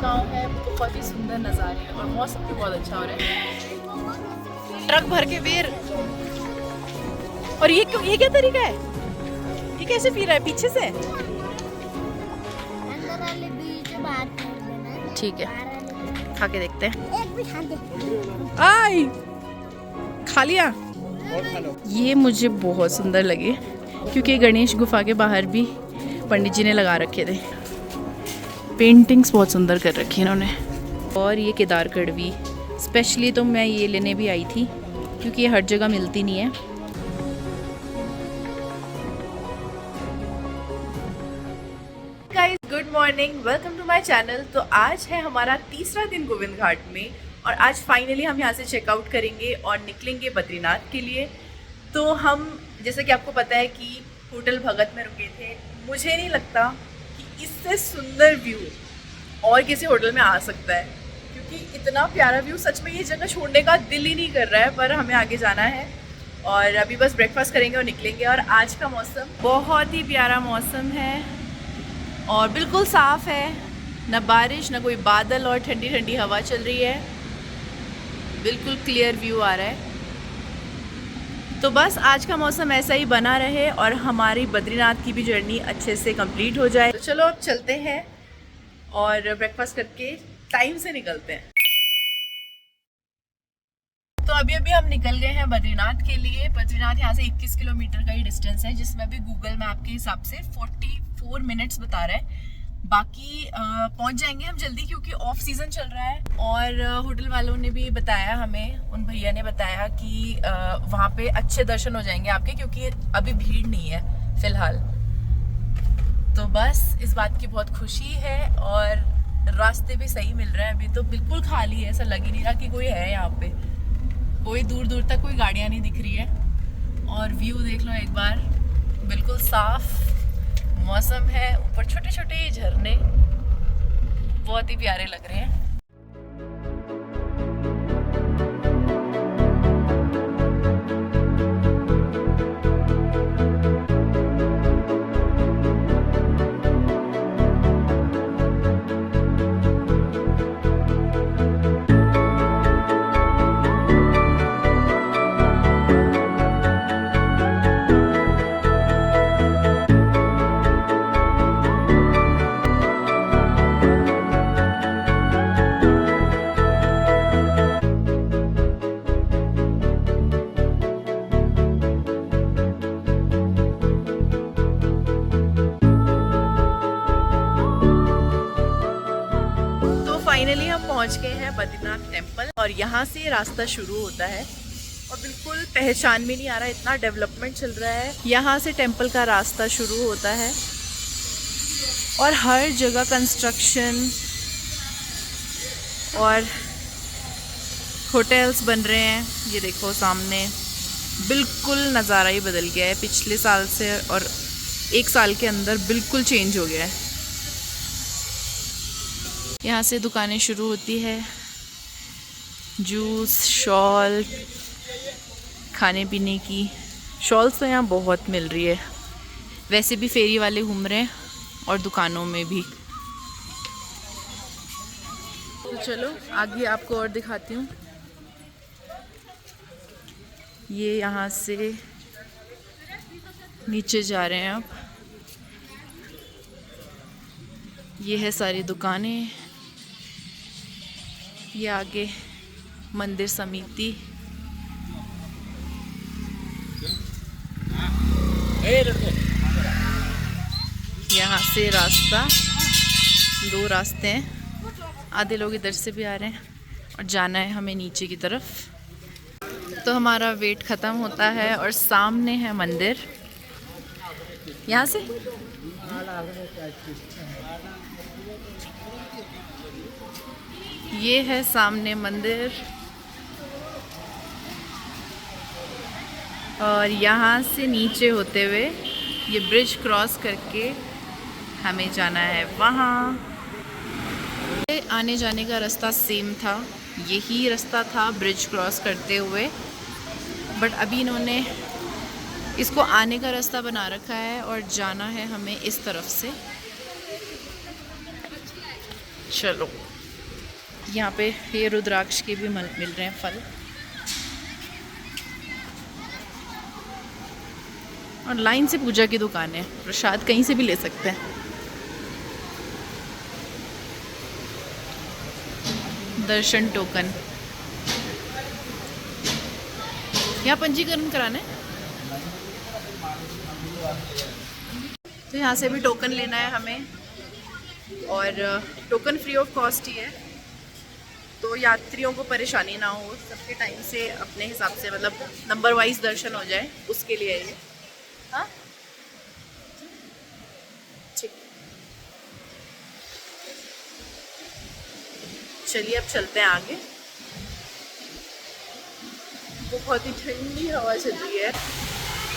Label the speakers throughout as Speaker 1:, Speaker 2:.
Speaker 1: गांव है, बहुत ही सुंदर नज़ारे हैं और मौसम भी बहुत अच्छा हो रहा है। ट्रक भर के वीर। और ये क्या तरीका है? ये कैसे पी रहा है पीछे से?
Speaker 2: अंदर वाले बीज बाहर कर देना।
Speaker 1: ठीक है, खा के देखते हैं।
Speaker 2: एक भी खा दे।
Speaker 1: आई खा लिया। ये मुझे बहुत सुंदर लगे क्योंकि गणेश गुफा के बाहर भी पंडित जी ने लगा रखे थे। पेंटिंग्स बहुत सुंदर कर रखी है इन्होंने। और ये केदार कड़वी स्पेशली तो मैं ये लेने भी आई थी क्योंकि ये हर जगह मिलती नहीं है। Guys good morning, welcome to my channel. तो आज है हमारा तीसरा दिन गोविंद घाट में और आज फाइनली हम यहाँ से चेकआउट करेंगे और निकलेंगे बद्रीनाथ के लिए। तो हम जैसे कि आपको पता है कि होटल भगत में रुके थे। मुझे नहीं लगता कि इससे सुंदर व्यू और किसी होटल में आ सकता है क्योंकि इतना प्यारा व्यू, सच में ये जगह छोड़ने का दिल ही नहीं कर रहा है। पर हमें आगे जाना है और अभी बस ब्रेकफास्ट करेंगे और निकलेंगे। और आज का मौसम बहुत ही प्यारा मौसम है और बिल्कुल साफ है, ना बारिश ना कोई बादल और ठंडी ठंडी हवा चल रही है। बिल्कुल क्लियर व्यू आ रहा है। तो बस आज का मौसम ऐसा ही बना रहे और हमारी बद्रीनाथ की भी जर्नी अच्छे से कंप्लीट हो जाए। तो चलो अब चलते हैं और ब्रेकफास्ट करके टाइम से निकलते हैं। तो अभी हम निकल गए हैं बद्रीनाथ के लिए। बद्रीनाथ यहाँ से 21 किलोमीटर का ही डिस्टेंस है, जिसमें भी गूगल मैप के हिसाब से 44 मिनट्स बता रहा है। बाकी पहुँच जाएंगे हम जल्दी क्योंकि ऑफ सीज़न चल रहा है। और होटल वालों ने भी बताया हमें, उन भैया ने बताया कि वहाँ पे अच्छे दर्शन हो जाएंगे आपके क्योंकि अभी भीड़ नहीं है फ़िलहाल। तो बस इस बात की बहुत खुशी है और रास्ते भी सही मिल रहे हैं। अभी तो बिल्कुल खाली है, ऐसा लग ही नहीं रहा कि कोई है यहाँ पे। कोई दूर दूर तक कोई गाड़ियाँ नहीं दिख रही है। और व्यू देख लो एक बार, बिल्कुल साफ मौसम है, ऊपर छोटे छोटे झरने बहुत ही प्यारे लग रहे हैं। फाइनली हम पहुंच गए हैं बद्रीनाथ टेम्पल और यहाँ से रास्ता शुरू होता है और बिल्कुल पहचान भी नहीं आ रहा, इतना डेवलपमेंट चल रहा है। यहाँ से टेम्पल का रास्ता शुरू होता है और हर जगह कंस्ट्रक्शन और होटल्स बन रहे हैं। ये देखो सामने बिल्कुल नज़ारा ही बदल गया है पिछले साल से और एक साल के अंदर बिल्कुल चेंज हो गया है। यहाँ से दुकानें शुरू होती है, जूस, शॉल, खाने पीने की। शॉल्स तो यहाँ बहुत मिल रही है, वैसे भी फेरी वाले घूम रहे हैं और दुकानों में भी। तो चलो आगे आपको और दिखाती हूँ। ये यहाँ से नीचे जा रहे हैं अब। ये है सारी दुकानें। ये आगे मंदिर समिति। यहाँ से रास्ता, 2 रास्ते हैं। आधे लोग इधर से भी आ रहे हैं और जाना है हमें नीचे की तरफ। तो हमारा वेट ख़त्म होता है और सामने है मंदिर। यहाँ से ये है सामने मंदिर और यहाँ से नीचे होते हुए ये ब्रिज क्रॉस करके हमें जाना है वहाँ। आने जाने का रास्ता सेम था, यही रास्ता था ब्रिज क्रॉस करते हुए, बट अभी इन्होंने इसको आने का रास्ता बना रखा है और जाना है हमें इस तरफ से। चलो यहाँ पे ये रुद्राक्ष के भी मिल रहे हैं फल। और लाइन से पूजा की दुकान है, प्रसाद कहीं से भी ले सकते हैं। दर्शन टोकन, यहाँ पंजीकरण कराना है, तो यहाँ से भी टोकन लेना है हमें, और टोकन फ्री ऑफ कॉस्ट ही है, तो यात्रियों को परेशानी ना हो, सबके टाइम से अपने हिसाब से मतलब नंबर वाइज दर्शन हो जाए, उसके लिए ये। हाँ ठीक, चलिए अब चलते हैं आगे। बहुत ही ठंडी हवा चल रही है,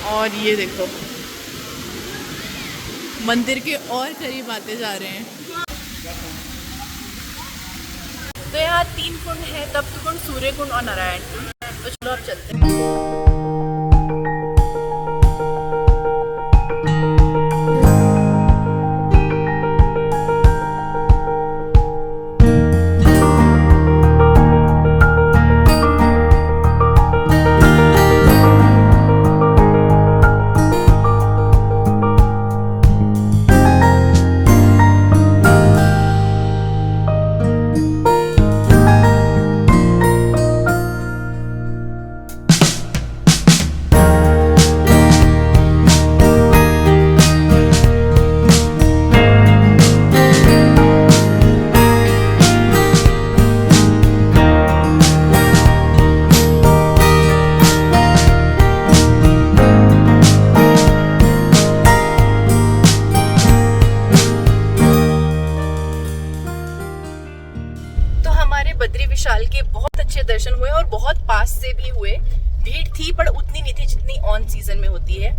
Speaker 1: और ये देखो मंदिर के और करीब आते जा रहे हैं। तो यहाँ 3 कुंड है, तप्त कुंड, सूर्य कुंड और नारायण कुंड। तो चलो अब चलते हैं। बद्री विशाल के बहुत अच्छे दर्शन हुए और बहुत पास से भी हुए। भीड़ थी पर उतनी नहीं थी जितनी ऑन सीजन में होती है।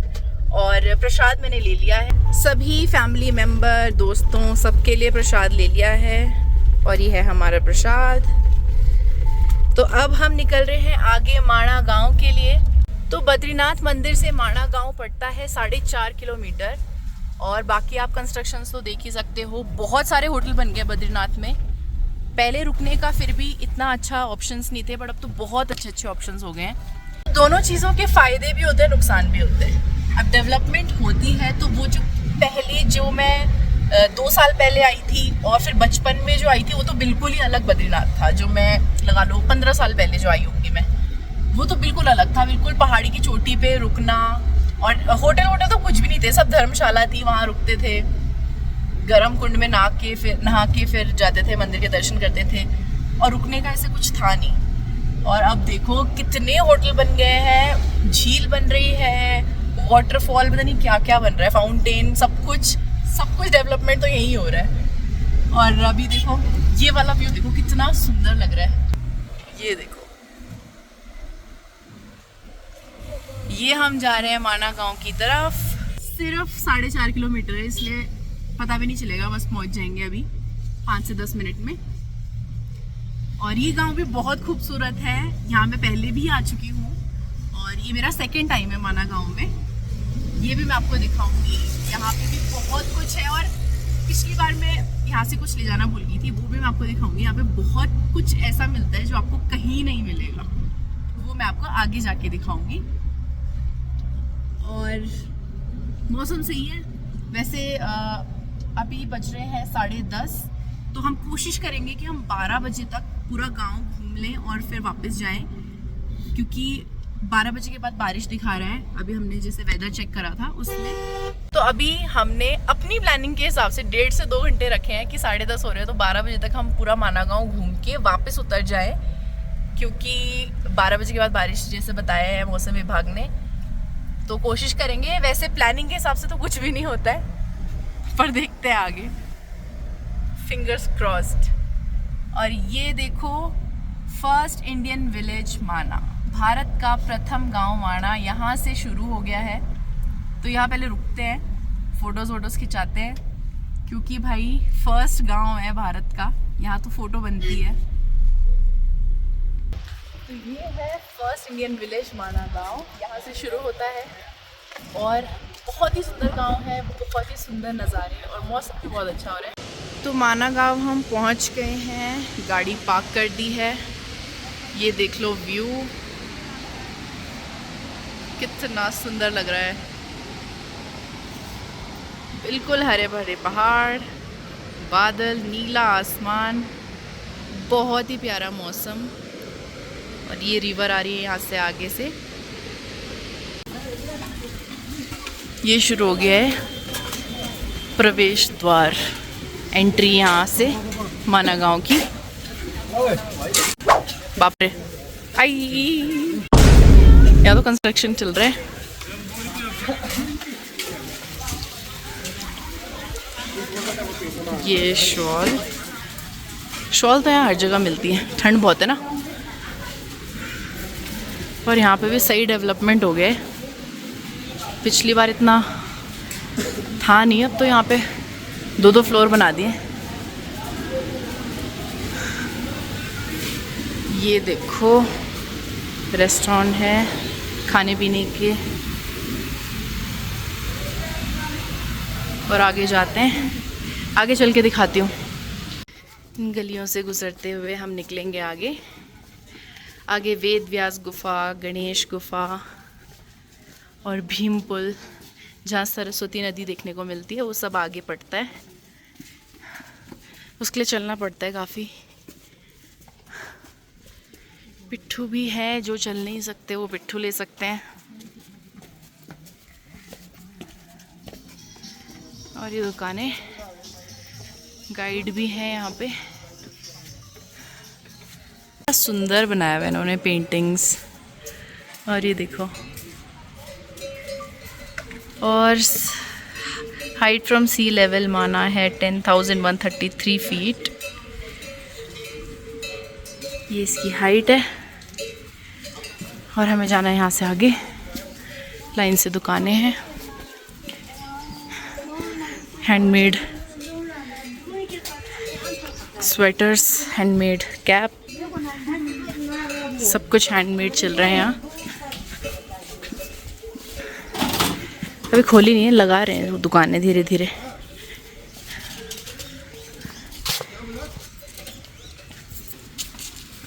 Speaker 1: और प्रसाद मैंने ले लिया है, सभी फैमिली मेंबर दोस्तों सबके लिए प्रसाद ले लिया है, और ये है हमारा प्रसाद। तो अब हम निकल रहे हैं आगे माणा गांव के लिए। तो बद्रीनाथ मंदिर से माणा गांव पड़ता है 4.5 किलोमीटर, और बाकी आप कंस्ट्रक्शंस तो देख ही सकते हो। बहुत सारे होटल बन गए बद्रीनाथ में, पहले रुकने का फिर भी इतना अच्छा ऑप्शंस नहीं थे, बट अब तो बहुत अच्छे अच्छे ऑप्शंस हो गए हैं। दोनों चीज़ों के फ़ायदे भी होते हैं, नुकसान भी होते हैं। अब डेवलपमेंट होती है तो वो जो पहले जो मैं 2 साल पहले आई थी और फिर बचपन में जो आई थी, वो तो बिल्कुल ही अलग बद्रीनाथ था। जो मैं लगा लो 15 साल पहले जो आई होंगी मैं, वो तो बिल्कुल अलग था। बिल्कुल पहाड़ी की चोटी पे रुकना, और होटल तो कुछ भी नहीं थे, सब धर्मशाला थी, वहाँ रुकते थे। गरम कुंड में नहा के फिर जाते थे, मंदिर के दर्शन करते थे, और रुकने का ऐसे कुछ था नहीं। और अब देखो कितने होटल बन गए हैं, झील बन रही है, वाटरफॉल, पता नहीं क्या क्या बन रहा है, फाउंटेन, सब कुछ डेवलपमेंट तो यही हो रहा है। और अभी देखो ये वाला व्यू देखो कितना सुंदर लग रहा है। ये देखो, ये हम जा रहे हैं माना गांव की तरफ। सिर्फ 4.5 किलोमीटर है, इसलिए पता भी नहीं चलेगा, बस पहुंच जाएंगे अभी 5 से 10 मिनट में। और ये गांव भी बहुत खूबसूरत है, यहाँ मैं पहले भी आ चुकी हूँ, और ये मेरा सेकंड टाइम है माना गांव में। ये भी मैं आपको दिखाऊंगी, यहाँ पे भी बहुत कुछ है। और पिछली बार मैं यहाँ से कुछ ले जाना भूल गई थी, वो भी मैं आपको दिखाऊंगी। यहाँ पे बहुत कुछ ऐसा मिलता है जो आपको कहीं नहीं मिलेगा, वो मैं आपको आगे जाके दिखाऊंगी। और मौसम सही है वैसे। अभी बज रहे हैं 10:30, तो हम कोशिश करेंगे कि हम 12 बजे तक पूरा गांव घूम लें और फिर वापस जाएं, क्योंकि 12 बजे के बाद बारिश दिखा रहा है। अभी हमने जैसे वेदर चेक करा था उसमें, तो अभी हमने अपनी प्लानिंग के हिसाब से 1.5 से 2 घंटे रखे हैं कि 10:30 हो रहे हैं, तो 12 बजे तक हम पूरा माना गांव घूम के वापस उतर जाएं, क्योंकि 12 बजे के बाद बारिश जैसे बताया है मौसम विभाग ने। तो कोशिश करेंगे, वैसे प्लानिंग के हिसाब से तो कुछ भी नहीं होता है, पर देखते हैं आगे, फिंगर्स क्रॉस्ड। और ये देखो, फर्स्ट इंडियन विलेज माना, भारत का प्रथम गांव माना यहाँ से शुरू हो गया है। तो यहाँ पहले रुकते हैं, फोटोज खिंचाते हैं, क्योंकि भाई फर्स्ट गांव है भारत का, यहाँ तो फोटो बनती है। तो ये है फर्स्ट इंडियन विलेज माना गांव, यहाँ से शुरू होता है। और बहुत ही सुंदर गांव है, बहुत ही सुंदर नज़ारे, और मौसम भी बहुत अच्छा हो रहा है। तो माना गाँव हम पहुंच गए हैं, गाड़ी पार्क कर दी है। ये देख लो व्यू, कितना सुंदर लग रहा है। बिल्कुल हरे भरे पहाड़, बादल, नीला आसमान, बहुत ही प्यारा मौसम। और ये रिवर आ रही है यहाँ से आगे से। ये शुरू हो गया है प्रवेश द्वार, एंट्री यहाँ से माना गाँव की। बाप रे, आई यहाँ तो कंस्ट्रक्शन चल रहा है। ये शॉल तो यहाँ हर जगह मिलती है, ठंड बहुत है ना। और यहाँ पे भी सही डेवलपमेंट हो गया है, पिछली बार इतना था नहीं, अब तो यहाँ पे 2-2 फ्लोर बना दिए। ये देखो रेस्टोरेंट है खाने पीने के। और आगे जाते हैं, आगे चल के दिखाती हूँ। इन गलियों से गुजरते हुए हम निकलेंगे आगे। आगे वेद व्यास गुफा, गणेश गुफा और भीम पुल, जहाँ सरस्वती नदी देखने को मिलती है, वो सब आगे पड़ता है। उसके लिए चलना पड़ता है काफ़ी। पिट्ठू भी है, जो चल नहीं सकते वो पिट्ठू ले सकते हैं। और ये दुकानें, गाइड भी है यहाँ पे। सुंदर बनाया हुआ है इन्होंने पेंटिंग्स। और ये देखो, और हाइट फ्रॉम सी लेवल माना है 10,133 फीट। ये इसकी हाइट है। और हमें जाना है यहाँ से आगे, लाइन से दुकानें हैं, हैंडमेड स्वेटर्स, हैंडमेड कैप, सब कुछ हैंडमेड चल रहा है यहाँ। अभी खोली नहीं है, लगा रहे हैं दुकानें धीरे धीरे।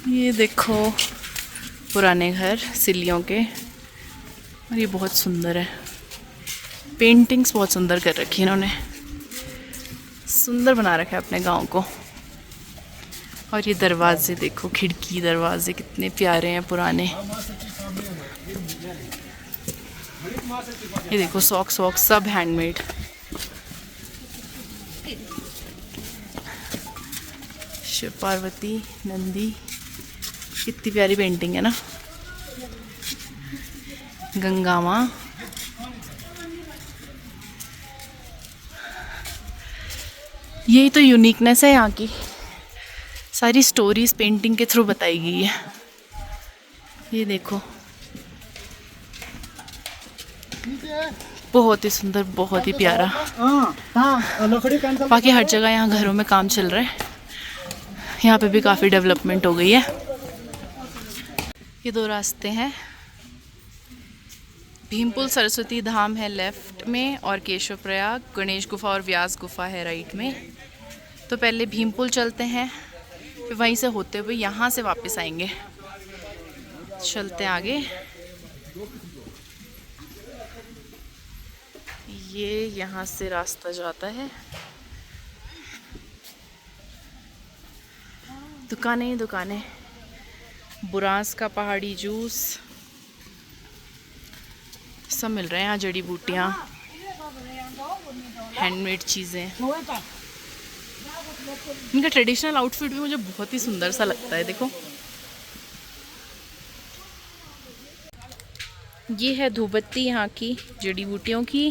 Speaker 1: ये देखो पुराने घर सिल्लियों के, और ये बहुत सुंदर है। पेंटिंग्स बहुत सुंदर कर रखी है इन्होंने, सुंदर बना रखा है अपने गांव को। और ये दरवाजे देखो, खिड़की दरवाजे कितने प्यारे हैं पुराने। ये देखो सॉक्स वॉक्स सब हैंडमेड। शिव पार्वती, नंदी, कितनी प्यारी पेंटिंग है ना। गंगा माँ, यही तो यूनिकनेस है यहाँ की, सारी स्टोरीज पेंटिंग के थ्रू बताई गई है। ये देखो बहुत ही सुंदर, बहुत ही प्यारा। बाकी हर जगह यहाँ घरों में काम चल रहा है, यहाँ पे भी काफ़ी डेवलपमेंट हो गई है। ये 2 रास्ते हैं, भीमपुल सरस्वती धाम है लेफ्ट में, और केशव प्रयाग, गणेश गुफा और व्यास गुफा है राइट में। तो पहले भीमपुल चलते हैं, फिर वहीं से होते हुए यहाँ से वापस आएंगे। चलते हैं आगे। ये यहाँ से रास्ता जाता है, दुकानें दुकानें, बुरांस का पहाड़ी जूस सब मिल रहे हैं यहाँ, जड़ी बूटियाँ, हैंडमेड चीज़ें। इनका ट्रेडिशनल आउटफिट भी मुझे बहुत ही सुंदर सा लगता है। देखो ये है धूपबत्ती यहाँ की, जड़ी बूटियों की।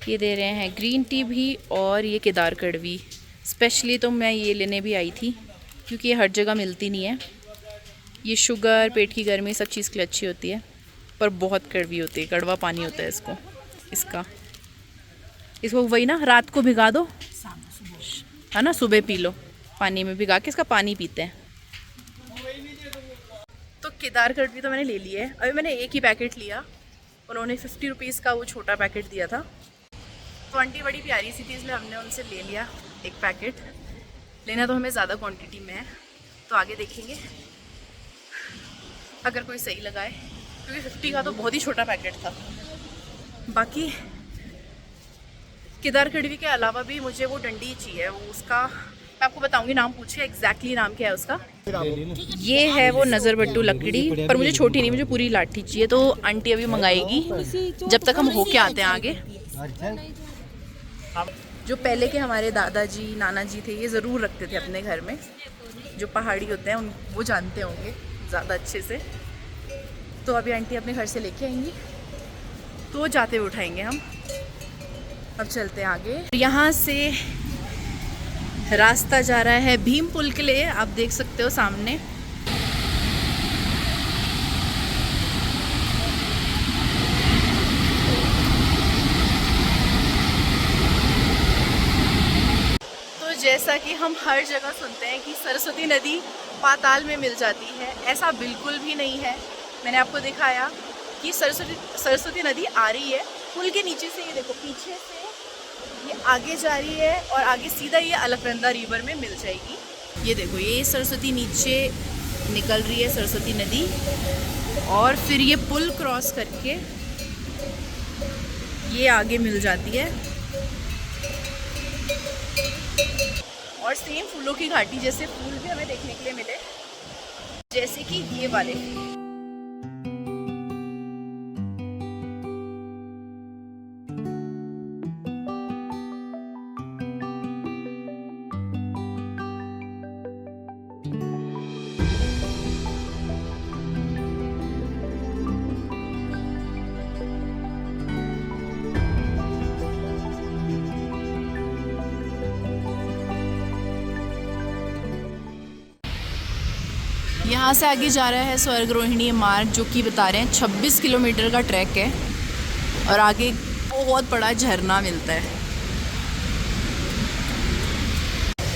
Speaker 1: ये दे रहे हैं ग्रीन टी भी, और ये केदार कड़वी। स्पेशली तो मैं ये लेने भी आई थी, क्योंकि ये हर जगह मिलती नहीं है। ये शुगर, पेट की गर्मी, सब चीज़ के लिए अच्छी होती है, पर बहुत कड़वी होती है, कड़वा पानी होता है इसको वही ना, रात को भिगा दो, है ना, सुबह पी लो, पानी में भिगा के इसका पानी पीते हैं। तो केदार कड़वी तो मैंने ले ली है। अभी मैंने एक ही पैकेट लिया, उन्होंने 50 रुपीज़ का वो छोटा पैकेट दिया था। तो आंटी बड़ी प्यारी सी थी, इसलिए हमने उनसे ले लिया। एक पैकेट। लेना तो हमें ज़्यादा क्वांटिटी में है, तो आगे देखेंगे अगर कोई सही लगाए, क्योंकि 50 का तो बहुत ही छोटा पैकेट था। बाकी केदार खड़वी के अलावा भी मुझे वो डंडी चाहिए, वो उसका मैं आपको बताऊंगी, नाम पूछे एग्जैक्टली नाम क्या है उसका। ये है वो नज़र बट्टू लकड़ी, पर मुझे छोटी नहीं, मुझे पूरी लाठी चाहिए। तो आंटी अभी मंगाएगी जब तक हम होके आते हैं आगे। जो पहले के हमारे दादाजी नाना जी थे, ये ज़रूर रखते थे अपने घर में। जो पहाड़ी होते हैं उन वो जानते होंगे ज़्यादा अच्छे से। तो अभी आंटी अपने घर से लेके आएंगी, तो जाते हुए उठाएंगे हम। अब चलते हैं आगे। यहाँ से रास्ता जा रहा है भीम पुल के लिए, आप देख सकते हो सामने। तो जैसा कि हम हर जगह सुनते हैं कि सरस्वती नदी पाताल में मिल जाती है, ऐसा बिल्कुल भी नहीं है। मैंने आपको दिखाया कि सरस्वती नदी आ रही है पुल के नीचे से, ये देखो पीछे से ये आगे जा रही है और आगे सीधा ये अलकनंदा रिवर में मिल जाएगी। ये देखो ये सरस्वती नीचे निकल रही है सरस्वती नदी, और फिर ये पुल क्रॉस करके ये आगे मिल जाती है। और सेम फूलों की घाटी जैसे फूल भी हमें देखने के लिए मिले, जैसे कि ये वाले। यहाँ से आगे जा रहा है स्वर्गरोहिणी मार्ग, जो कि बता रहे हैं 26 किलोमीटर का ट्रैक है, और आगे बहुत बड़ा झरना मिलता है।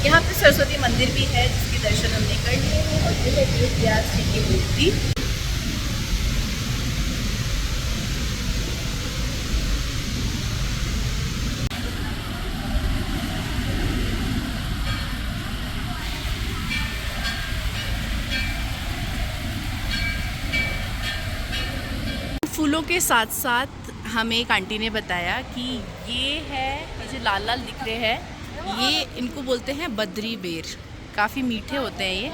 Speaker 1: यहाँ पे सरस्वती मंदिर भी है जिसके दर्शन हमने कर लिए हैं, और ये है वेद व्यास जी की मूर्ति। फूलों के साथ साथ हमें एक आंटी ने बताया कि ये है, ये जो लाल लाल दिख रहे हैं, ये इनको बोलते हैं बद्री बेर। काफ़ी मीठे होते हैं ये,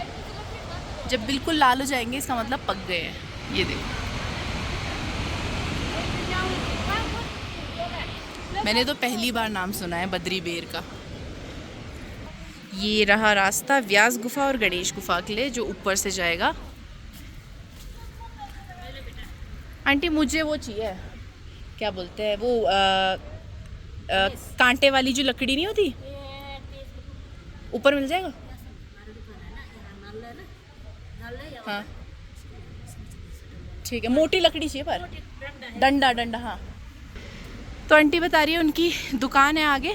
Speaker 1: जब बिल्कुल लाल हो जाएंगे इसका मतलब पक गए हैं। ये देखो, मैंने तो पहली बार नाम सुना है बद्री बेर का। ये रहा रास्ता व्यास गुफा और गणेश गुफा के लिए, जो ऊपर से जाएगा। आंटी मुझे वो चाहिए, क्या बोलते हैं वो कांटे वाली जो लकड़ी नहीं होती, ऊपर मिल जाएगा? हाँ ठीक है, मोटी लकड़ी चाहिए, पर डंडा डंडा। हाँ, तो आंटी बता रही है उनकी दुकान है आगे,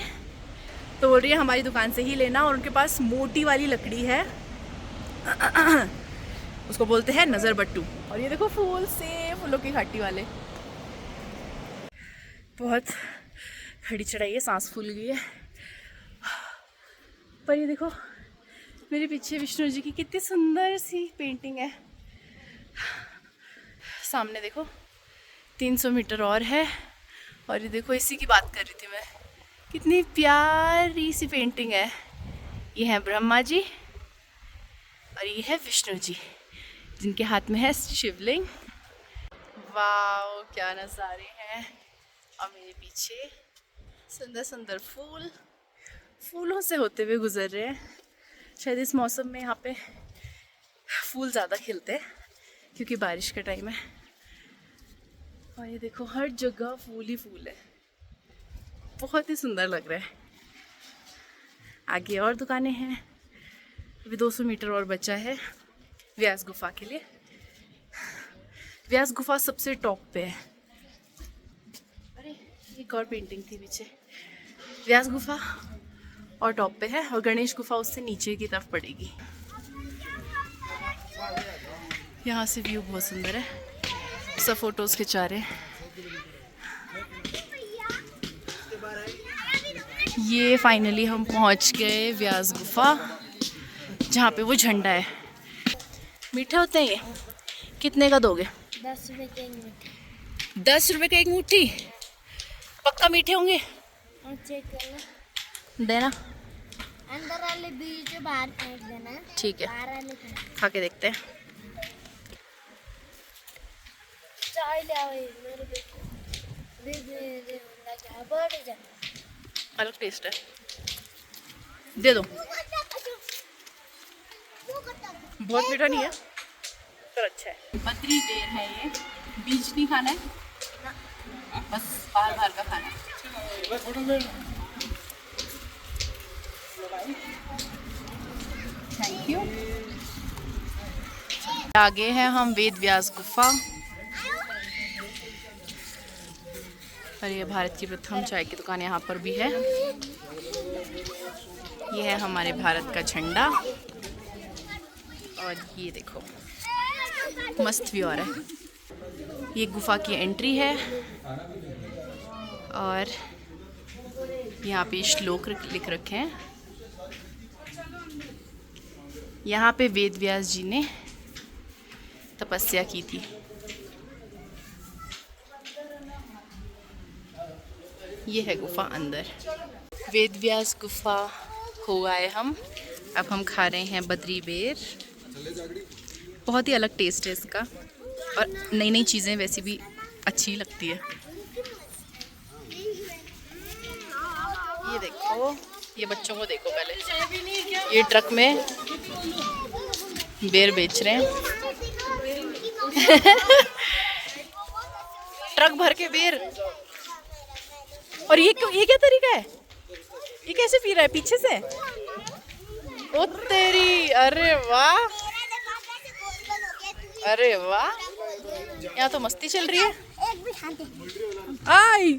Speaker 1: तो बोल रही है हमारी दुकान से ही लेना, और उनके पास मोटी वाली लकड़ी है उसको बोलते हैं नज़र बट्टू। और ये देखो फूल से फूलों की घाटी वाले, बहुत खड़ी चढ़ाई है, सांस फूल गई है। पर ये देखो मेरे पीछे विष्णु जी की कितनी सुंदर सी पेंटिंग है। सामने देखो 300 मीटर और है, और ये देखो इसी की बात कर रही थी मैं, कितनी प्यारी सी पेंटिंग है। ये है ब्रह्मा जी और ये है विष्णु जी, जिनके हाथ में है शिवलिंग। वाह क्या नज़ारे हैं। और मेरे पीछे सुंदर सुंदर फूल, फूलों से होते हुए गुजर रहे हैं। शायद इस मौसम में यहाँ पे फूल ज़्यादा खिलते हैं क्योंकि बारिश का टाइम है। और ये देखो हर जगह फूल ही फूल है, बहुत ही सुंदर लग रहा है। आगे और दुकानें हैं, अभी 200 मीटर और बचा है व्यास गुफा के लिए। व्यास गुफा सबसे टॉप पे है। अरे एक और पेंटिंग थी पीछे। व्यास गुफा और टॉप पे है, और गणेश गुफा उससे नीचे की तरफ पड़ेगी। यहाँ से व्यू बहुत सुंदर है, सब फोटोज खिंचा रहे हैं। ये फाइनली हम पहुंच गए व्यास गुफा, जहाँ पे वो झंडा है। मीठे होते हैं ये? कितने का दोगे?
Speaker 2: 10 रुपए के एक मुट्ठी।
Speaker 1: 10 रुपए का एक मुट्ठी? पक्का मीठे होंगे?
Speaker 2: और चेक करना।
Speaker 1: देना।
Speaker 2: अंदर वाले बीज बाहर फेंक देना।
Speaker 1: ठीक है,
Speaker 2: बाहर वाले फेंक।
Speaker 1: खा के देखते हैं।
Speaker 2: चाय ले आओ मेरे बेटे। दे क्या बढ़ जा।
Speaker 1: अलग टेस्ट है, दे दो। बहुत मीठा नहीं है पर अच्छा है। बद्री बेर है ये, बीज नहीं खाना है, बस बाहर बाहर का खाना है। Thank you. आगे है हम वेद व्यास गुफा, और ये भारत की प्रथम चाय की दुकान यहाँ पर भी है। ये है हमारे भारत का झंडा, और ये देखो मस्त व्यू आ रहा है। ये गुफा की एंट्री है, और यहाँ पे श्लोक लिख रखे हैं। यहाँ पे वेद व्यास जी ने तपस्या की थी। ये है गुफा अंदर। वेद व्यास गुफा हो आए हम। अब हम खा रहे हैं बद्री बेर। बहुत ही अलग टेस्ट है इसका, और नई नई चीज़ें वैसे भी अच्छी लगती है। ये देखो, ये बच्चों को देखो पहले, ये ट्रक में बेर बेच रहे हैं। ट्रक भर के बेर। और ये क्या तरीका है? ये कैसे पी रहा है पीछे से? ओ तेरी, अरे वाह, अरे वाह, यहाँ तो मस्ती चल रही है।
Speaker 2: एक भी खाते।
Speaker 1: आई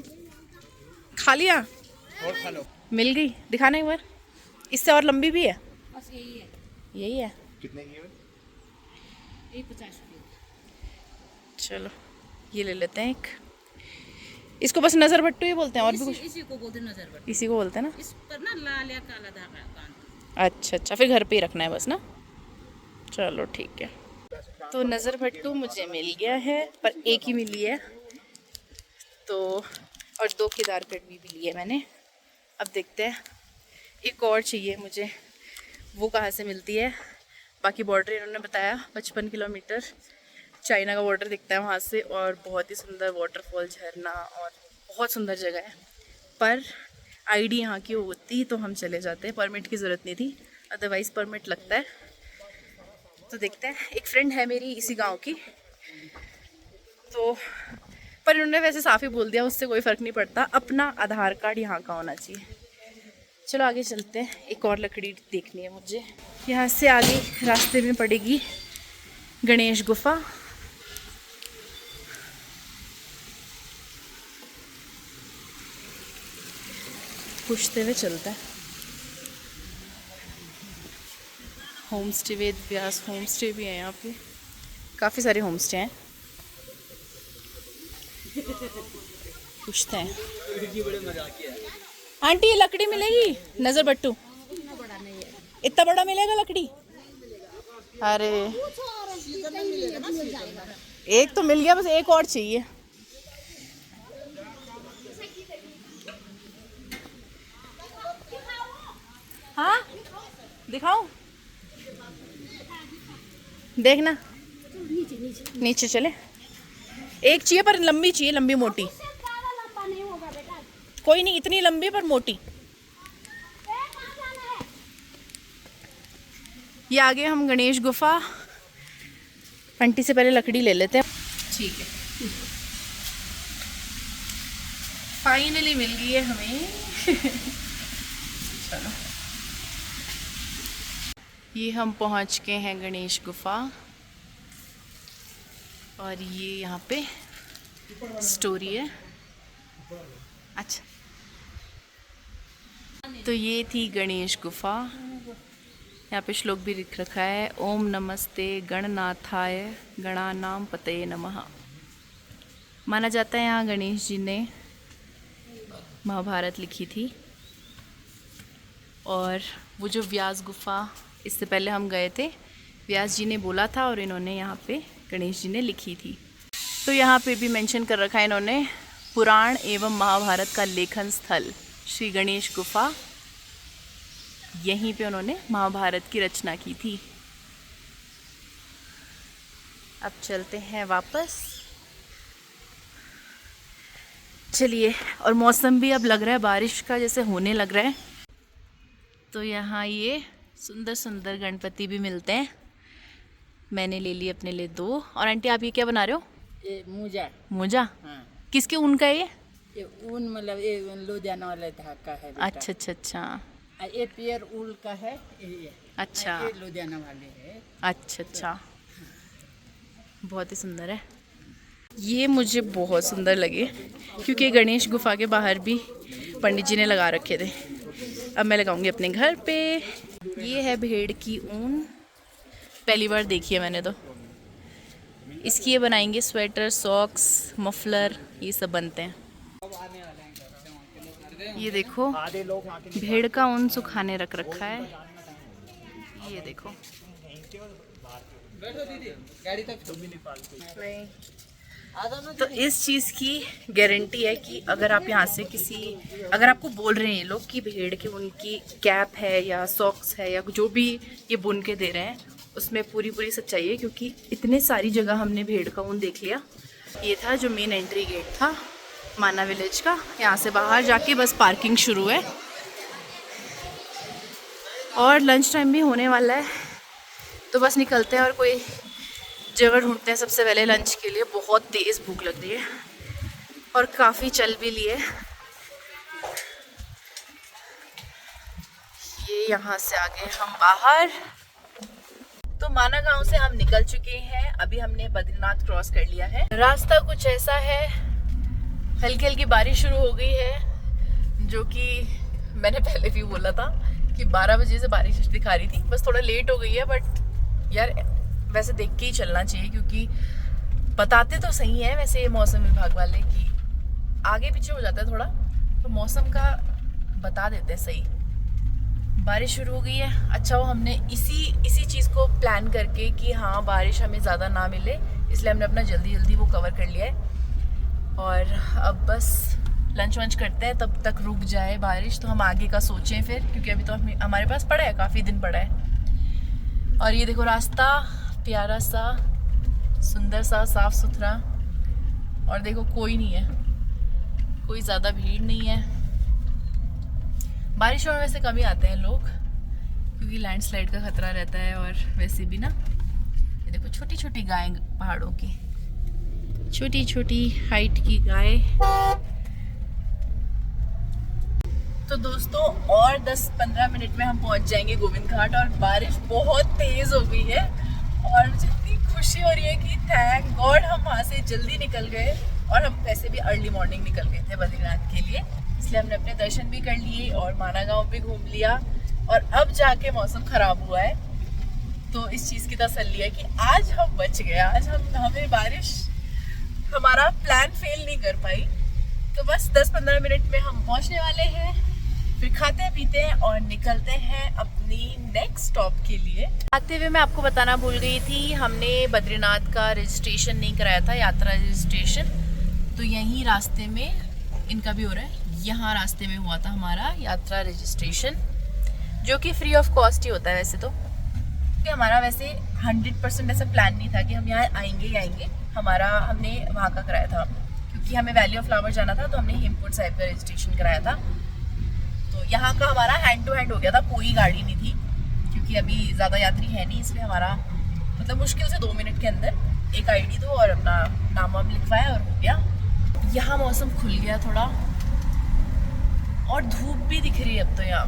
Speaker 1: खा लिया,
Speaker 3: और खा लो।
Speaker 1: मिल गई। दिखाना एक बार। इससे और लंबी भी है?
Speaker 4: बस यही है।
Speaker 1: यही है।
Speaker 3: कितने की है?
Speaker 4: यही 50 रुपये।
Speaker 1: चलो ये ले लेते हैं एक। इसको बस नजर बट्टू ही बोलते हैं, और भी कुछ?
Speaker 4: इसी को बोलते नजर बट।
Speaker 1: इसी को बोलते हैं ना।
Speaker 4: इस पर ना लाल या काला धागा बांध।
Speaker 1: अच्छा अच्छा, फिर घर पे ही रखना है बस ना। चलो ठीक है। तो नज़र भट्टू मुझे मिल गया है, पर एक ही मिली है तो, और 2 केदार कटवी भी ली है मैंने। अब देखते हैं, एक और चाहिए मुझे, वो कहाँ से मिलती है। बाकी बॉर्डर इन्होंने बताया 55 किलोमीटर चाइना का बॉर्डर दिखता है वहाँ से, और बहुत ही सुंदर वाटरफॉल, झरना, और बहुत सुंदर जगह है। पर आईडी यहाँ की होती तो हम चले जाते, परमिट की ज़रूरत नहीं थी, अदरवाइज़ परमिट लगता है। तो देखते हैं, एक फ्रेंड है मेरी इसी गांव की, तो पर उन्होंने वैसे साफ ही बोल दिया उससे कोई फ़र्क नहीं पड़ता, अपना आधार कार्ड यहाँ का होना चाहिए। चलो आगे चलते हैं, एक और लकड़ी देखनी है मुझे। यहाँ से आगे रास्ते में पड़ेगी गणेश गुफा। पूछते हुए चलता है। Home stay, Ved Vyas home stay भी है यहाँ पे, काफ़ी सारे होम स्टे हैं। पूछते हैं। आंटी ये लकड़ी मिलेगी? नज़र बट्टू इतना बड़ा मिलेगा लकड़ी? अरे एक तो मिल गया, बस एक और चाहिए। हाँ दिखाऊं? देखना नीचे चले। एक चाहिए पर लंबी चाहिए, लंबी मोटी। कोई नहीं, इतनी लंबी पर मोटी। ये आगे हम गणेश गुफा, आंटी से पहले लकड़ी ले लेते हैं। ठीक है, फाइनली मिल गई है हमें। चलो ये हम पहुंच गए हैं गणेश गुफा, और ये यहाँ पे स्टोरी है। अच्छा, तो ये थी गणेश गुफा। यहाँ पे श्लोक भी लिख रखा है, ओम नमस्ते गणनाथाय गणानाम पतये नमः। माना जाता है यहाँ गणेश जी ने महाभारत लिखी थी, और वो जो व्यास गुफा इससे पहले हम गए थे, व्यास जी ने बोला था और इन्होंने यहाँ पे गणेश जी ने लिखी थी। तो यहाँ पे भी मेंशन कर रखा है इन्होंने, पुराण एवं महाभारत का लेखन स्थल श्री गणेश गुफा, यहीं पे उन्होंने महाभारत की रचना की थी। अब चलते हैं वापस, चलिए। और मौसम भी अब लग रहा है बारिश का जैसे होने लग रहा है। तो यहाँ ये सुंदर सुंदर गणपति भी मिलते हैं। मैंने ले लिए अपने लिए 2। और आंटी आप ये क्या बना रहे हो?
Speaker 3: ये मोजा।
Speaker 1: मोजा?
Speaker 3: हाँ।
Speaker 1: किसके ऊन का है
Speaker 3: ये ऊन मतलब ये लुधियाना वाले धागा है बेटा।
Speaker 1: अच्छा अच्छा अच्छा
Speaker 3: ये प्योर ऊल का है ये।
Speaker 1: अच्छा
Speaker 3: ये लुधियाना वाले है।
Speaker 1: अच्छा अच्छा, बहुत ही सुंदर है। ये मुझे बहुत सुंदर लगे क्योंकि गणेश गुफा के बाहर भी पंडित जी ने लगा रखे थे। अब मैं लगाऊंगी अपने घर पे। ये है भेड़ की ऊन, पहली बार देखी है मैंने तो। इसकी ये बनाएंगे स्वेटर, सॉक्स, मफलर, ये सब बनते हैं। ये देखो भेड़ का ऊन सुखाने रख रखा है। ये देखो तो इस चीज़ की गारंटी है कि अगर आप यहाँ से अगर आपको बोल रहे हैं ये लोग कि भेड़ के उनकी कैप है या सॉक्स है या जो भी ये बुन के दे रहे हैं, उसमें पूरी पूरी सच्चाई है। क्योंकि इतने सारी जगह हमने भेड़ का ऊन देख लिया। ये था जो मेन एंट्री गेट था माना विलेज का। यहाँ से बाहर जाके बस पार्किंग शुरू है और लंच टाइम भी होने वाला है, तो बस निकलते हैं और कोई जगह ढूंढते हैं सबसे पहले लंच के लिए। बहुत तेज़ भूख लग रही है और काफ़ी चल भी लिए। ये यहाँ से आ गए हम बाहर। तो माना गांव से हम निकल चुके हैं। अभी हमने बद्रीनाथ क्रॉस कर लिया है। रास्ता कुछ ऐसा है, हल्की हल्की बारिश शुरू हो गई है, जो कि मैंने पहले भी बोला था कि 12 बजे से बारिश दिखा रही थी। बस थोड़ा लेट हो गई है, बट यार वैसे देख के ही चलना चाहिए क्योंकि बताते तो सही है वैसे मौसम विभाग वाले कि आगे पीछे हो जाता है थोड़ा, तो मौसम का बता देते हैं सही। बारिश शुरू हो गई है। अच्छा वो हमने इसी चीज़ को प्लान करके कि हाँ बारिश हमें ज़्यादा ना मिले, इसलिए हमने अपना जल्दी जल्दी वो कवर कर लिया है। और अब बस लंच वंच करते हैं, तब तक रुक जाए बारिश तो हम आगे का सोचें फिर, क्योंकि अभी तो हमारे पास पड़ा है, काफ़ी दिन पड़ा है। और ये देखो रास्ता प्यारा सा, सुंदर सा, साफ सुथरा। और देखो कोई नहीं है, कोई ज़्यादा भीड़ नहीं है। बारिशों में वैसे कम ही आते हैं लोग क्योंकि लैंडस्लाइड का खतरा रहता है। और वैसे भी ना ये देखो छोटी छोटी गायें, पहाड़ों की छोटी छोटी हाइट की गाय। तो दोस्तों और 10-15 मिनट में हम पहुंच जाएंगे गोविंद घाट। और बारिश बहुत तेज हो गई है और जितनी खुशी हो रही है कि थैंक गॉड हम वहाँ से जल्दी निकल गए। और हम वैसे भी अर्ली मॉर्निंग निकल गए थे बद्रीनाथ के लिए, इसलिए हमने अपने दर्शन भी कर लिए और माना गाँव भी घूम लिया। और अब जाके मौसम ख़राब हुआ है तो इस चीज़ की तसल्ली है कि आज हम बच गए। आज हमें बारिश हमारा प्लान फेल नहीं कर पाई। तो बस 10-15 मिनट में हम पहुँचने वाले हैं, फिर खाते पीते हैं और निकलते हैं अपनी नेक्स्ट स्टॉप के लिए। आते हुए मैं आपको बताना भूल गई थी, हमने बद्रीनाथ का रजिस्ट्रेशन नहीं कराया था, यात्रा रजिस्ट्रेशन। तो यहीं रास्ते में इनका भी हो रहा है, यहाँ रास्ते में हुआ था हमारा यात्रा रजिस्ट्रेशन, जो कि फ्री ऑफ कॉस्ट ही होता है वैसे तो। कि हमारा वैसे 100% ऐसा प्लान नहीं था कि हम यहाँ आएंगे ही आएंगे। हमने वहाँ का कराया था क्योंकि हमें वैली ऑफ फ्लावर जाना था, तो हमने हेमकुंड साहिब का रजिस्ट्रेशन कराया था। तो यहाँ का हमारा हैंड टू हैंड हो गया था, कोई गाड़ी नहीं थी क्योंकि अभी ज़्यादा यात्री है नहीं, इसलिए हमारा मतलब मुश्किल से 2 मिनट के अंदर एक ID दो और अपना नाम वाम लिखवाया और हो गया। यहाँ मौसम खुल गया थोड़ा और धूप भी दिख रही है अब तो। यहाँ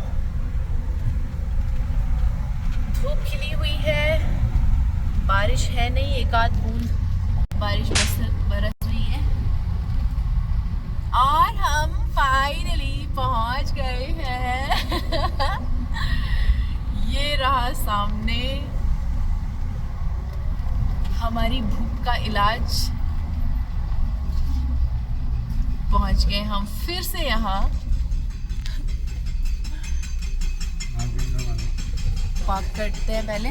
Speaker 1: धूप खिली हुई है, बारिश है नहीं, एक आध बूंद बारिश बरस रही है। और हम फाइनली पहुंच गए हैं। ये रहा सामने हमारी भूख का इलाज। पहुंच गए हम फिर से यहाँ। पाक करते हैं पहले।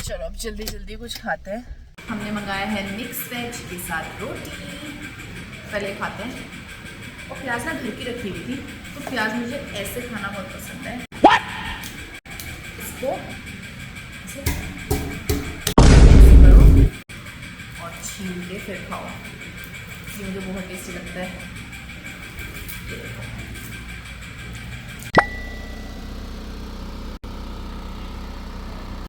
Speaker 1: चलो अब जल्दी जल्दी कुछ खाते हैं। हमने मंगाया है मिक्स वेज के साथ रोटी, पहले खाते हैं। और प्याज ना घर की रखी हुई थी, तो प्याज मुझे ऐसे खाना बहुत पसंद है। इसको ऐसे करो और छील के फिर खाओ, ये मुझे बहुत टेस्टी लगता है।